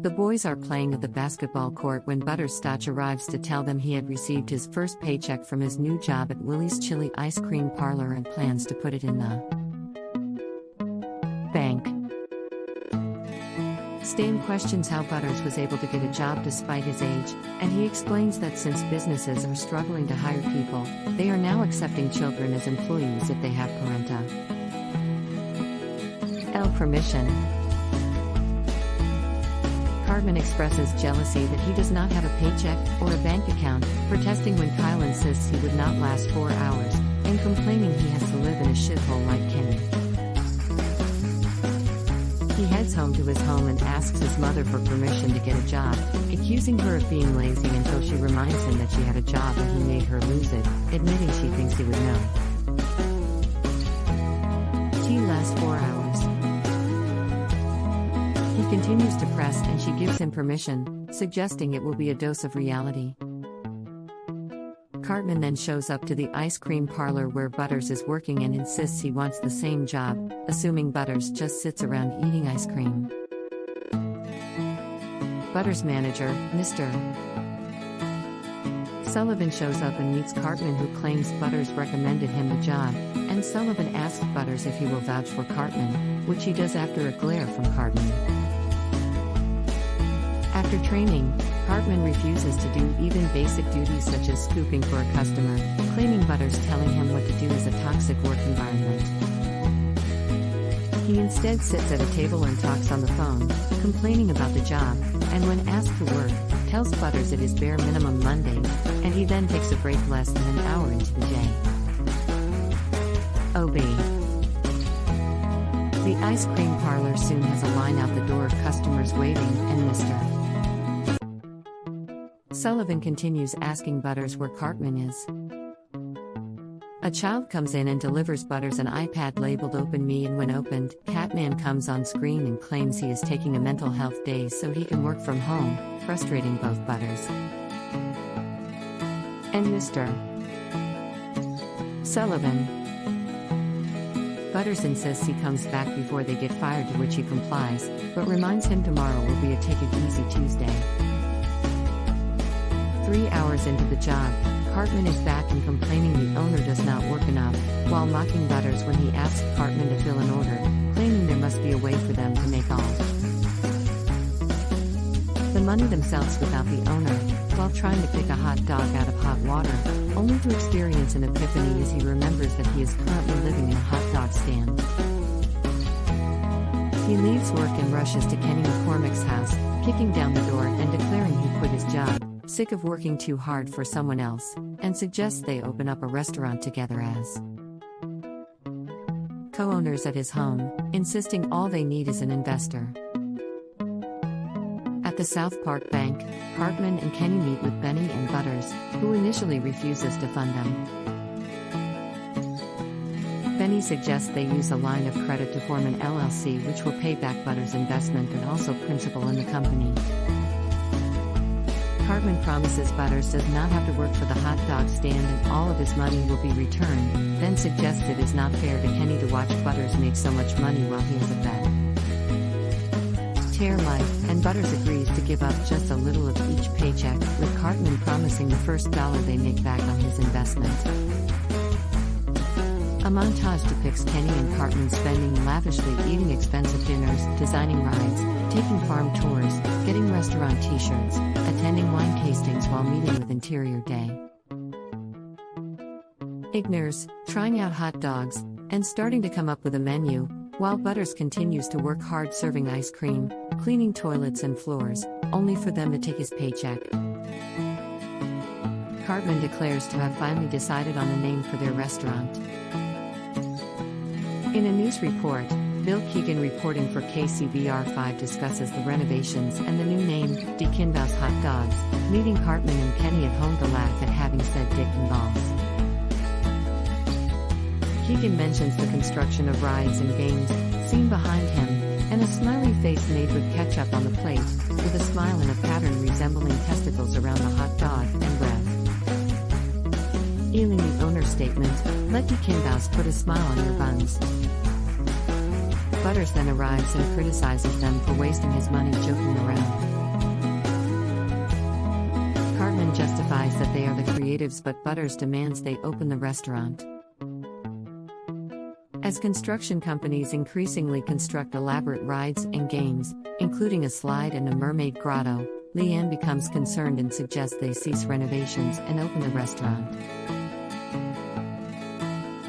The boys are playing at the basketball court when Butterscotch arrives to tell them he had received his first paycheck from his new job at Willie's Chili Ice Cream Parlor and plans to put it in the bank. Stan questions how Butters was able to get a job despite his age, and he explains that since businesses are struggling to hire people, they are now accepting children as employees if they have parenta. Permission. Cartman expresses jealousy that he does not have a paycheck or a bank account, protesting when Kyle insists he would not last 4 hours, and complaining he has to live in a shithole like Kenny. He heads home to his home and asks his mother for permission to get a job, accusing her of being lazy until she reminds him that she had a job and he made her lose it, admitting she thinks he would know. Tea lasts 4 hours. He continues to press and she gives him permission, suggesting it will be a dose of reality. Cartman then shows up to the ice cream parlor where Butters is working and insists he wants the same job, assuming Butters just sits around eating ice cream. Butters' manager, Mr. Sullivan shows up and meets Cartman, who claims Butters recommended him the job, and Sullivan asks Butters if he will vouch for Cartman, which he does after a glare from Cartman. After training, Cartman refuses to do even basic duties such as scooping for a customer, claiming Butters telling him what to do is a toxic work environment. He instead sits at a table and talks on the phone, complaining about the job, and when asked to work, tells Butters it is bare minimum Monday, and he then takes a break less than an hour into the day. OB. The ice cream parlor soon has a line out the door of customers waiting, and Mr. Sullivan continues asking Butters where Cartman is. A child comes in and delivers Butters an iPad labeled Open Me, and when opened, Catman comes on screen and claims he is taking a mental health day so he can work from home, frustrating both Butters and Mr. Sullivan. Butters insists he comes back before they get fired, to which he complies, but reminds him tomorrow will be a take it easy Tuesday. 3 hours into the job, Cartman is back and complaining the owner does not work enough, while mocking Butters when he asks Cartman to fill an order, claiming there must be a way for them to make all the money themselves without the owner, while trying to pick a hot dog out of hot water, only to experience an epiphany as he remembers that he is currently living in a hot dog stand. He leaves work and rushes to Kenny McCormick's house, kicking down the door and declaring he quit his job, sick of working too hard for someone else, and suggests they open up a restaurant together as co-owners at his home, insisting all they need is an investor. At the South Park Bank, Cartman and Kenny meet with Benny and Butters, who initially refuses to fund them. Benny suggests they use a line of credit to form an LLC which will pay back Butters' investment and also principal in the company. Cartman promises Butters does not have to work for the hot dog stand and all of his money will be returned, then suggests it is not fair to Kenny to watch Butters make so much money while he is a vet. Tear life, and Butters agrees to give up just a little of each paycheck, with Cartman promising the first dollar they make back on his investment. A montage depicts Kenny and Cartman spending lavishly, eating expensive dinners, designing rides, taking farm tours, getting restaurant t-shirts, attending wine tastings while meeting with Interior Day. Ignores, trying out hot dogs, and starting to come up with a menu, while Butters continues to work hard serving ice cream, cleaning toilets and floors, only for them to take his paycheck. Cartman declares to have finally decided on a name for their restaurant. In a news report, Bill Keegan, reporting for KCBR5, discusses the renovations and the new name, Dick and Balls Hot Dogs, leaving Cartman and Kenny at home to laugh at having said Dick and Balls. Keegan mentions the construction of rides and games, seen behind him, and a smiley face made with ketchup on the plate, with a smile in a pattern resembling testicles around the hot dog and breath. Ealing the owner's statement, "Let Dick and Balls put a smile on your buns." Butters then arrives and criticizes them for wasting his money joking around. justifies that they are the creatives, but Butters demands they open the restaurant. As construction companies increasingly construct elaborate rides and games, including a slide and a mermaid grotto, Leanne becomes concerned and suggests they cease renovations and open the restaurant.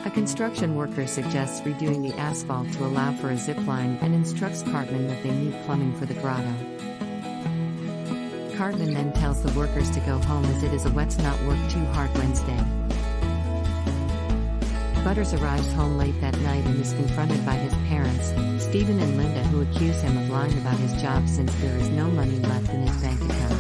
A construction worker suggests redoing the asphalt to allow for a zip line and instructs Cartman that they need plumbing for the grotto. Cartman then tells the workers to go home as it is a let's not work too hard Wednesday. Butters arrives home late that night and is confronted by his parents, Stephen and Linda, who accuse him of lying about his job since there is no money left in his bank account.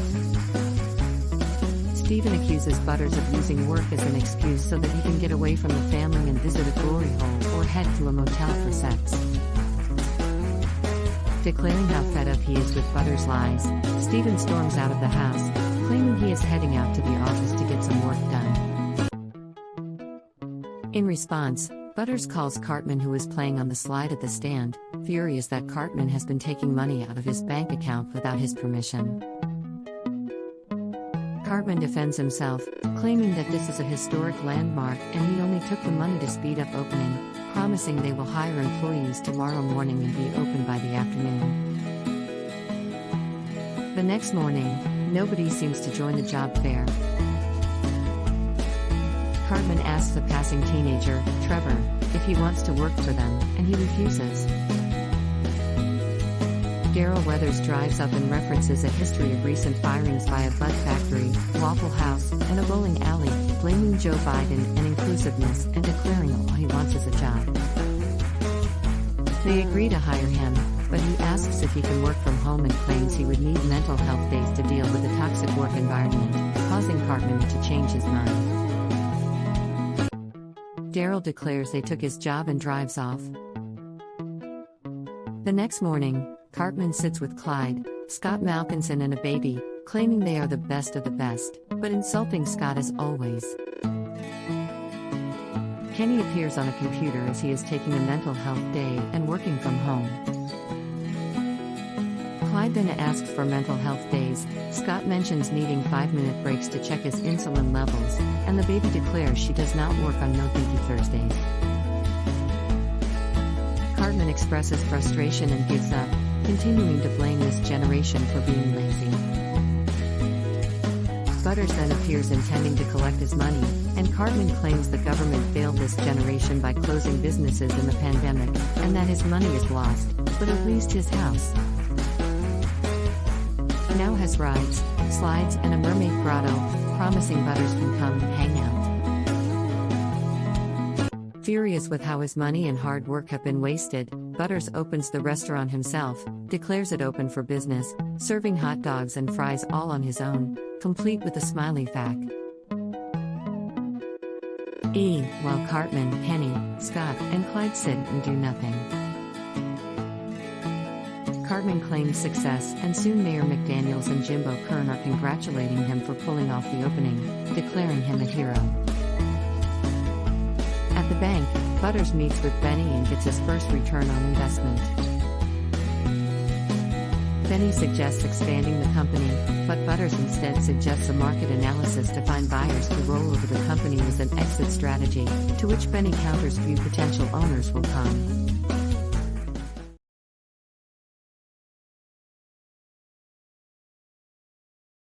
Stephen accuses Butters of using work as an excuse so that he can get away from the family and visit a glory hole or head to a motel for sex. Declaring how fed up he is with Butters' lies, Stephen storms out of the house, claiming he is heading out to the office to get some work done. In response, Butters calls Cartman, who is playing on the slide at the stand, furious that Cartman has been taking money out of his bank account without his permission. Cartman defends himself, claiming that this is a historic landmark and he only took the money to speed up opening, promising they will hire employees tomorrow morning and be open by the afternoon. The next morning, nobody seems to join the job fair. Cartman asks a passing teenager, Trevor, if he wants to work for them, and he refuses. Daryl Weathers drives up and references a history of recent firings by a bud factory, Waffle House, and a bowling alley, blaming Joe Biden and inclusiveness and declaring all he wants is a job. They agree to hire him, but he asks if he can work from home and claims he would need mental health days to deal with the toxic work environment, causing Cartman to change his mind. Daryl declares they took his job and drives off. The next morning, Cartman sits with Clyde, Scott Malkinson and a baby, claiming they are the best of the best, but insulting Scott as always. Kenny appears on a computer as he is taking a mental health day and working from home. Clyde then asks for mental health days. Scott mentions needing 5-minute breaks to check his insulin levels, and the baby declares she does not work on No Thank You Thursdays. Cartman expresses frustration and gives up, continuing to blame this generation for being lazy. Butters then appears intending to collect his money, and Cartman claims the government failed this generation by closing businesses in the pandemic, and that his money is lost, but at least his house now has rides, slides and a mermaid grotto, promising Butters can come and hang out. Furious with how his money and hard work have been wasted, Butters opens the restaurant himself, declares it open for business, serving hot dogs and fries all on his own, complete with a smiley fac. While Cartman, Kenny, Scott, and Clyde sit and do nothing. Cartman claims success, and soon Mayor McDaniels and Jimbo Kern are congratulating him for pulling off the opening, declaring him a hero. At the bank, Butters meets with Benny and gets his first return on investment. Benny suggests expanding the company, but Butters instead suggests a market analysis to find buyers to roll over the company as an exit strategy, to which Benny counters few potential owners will come.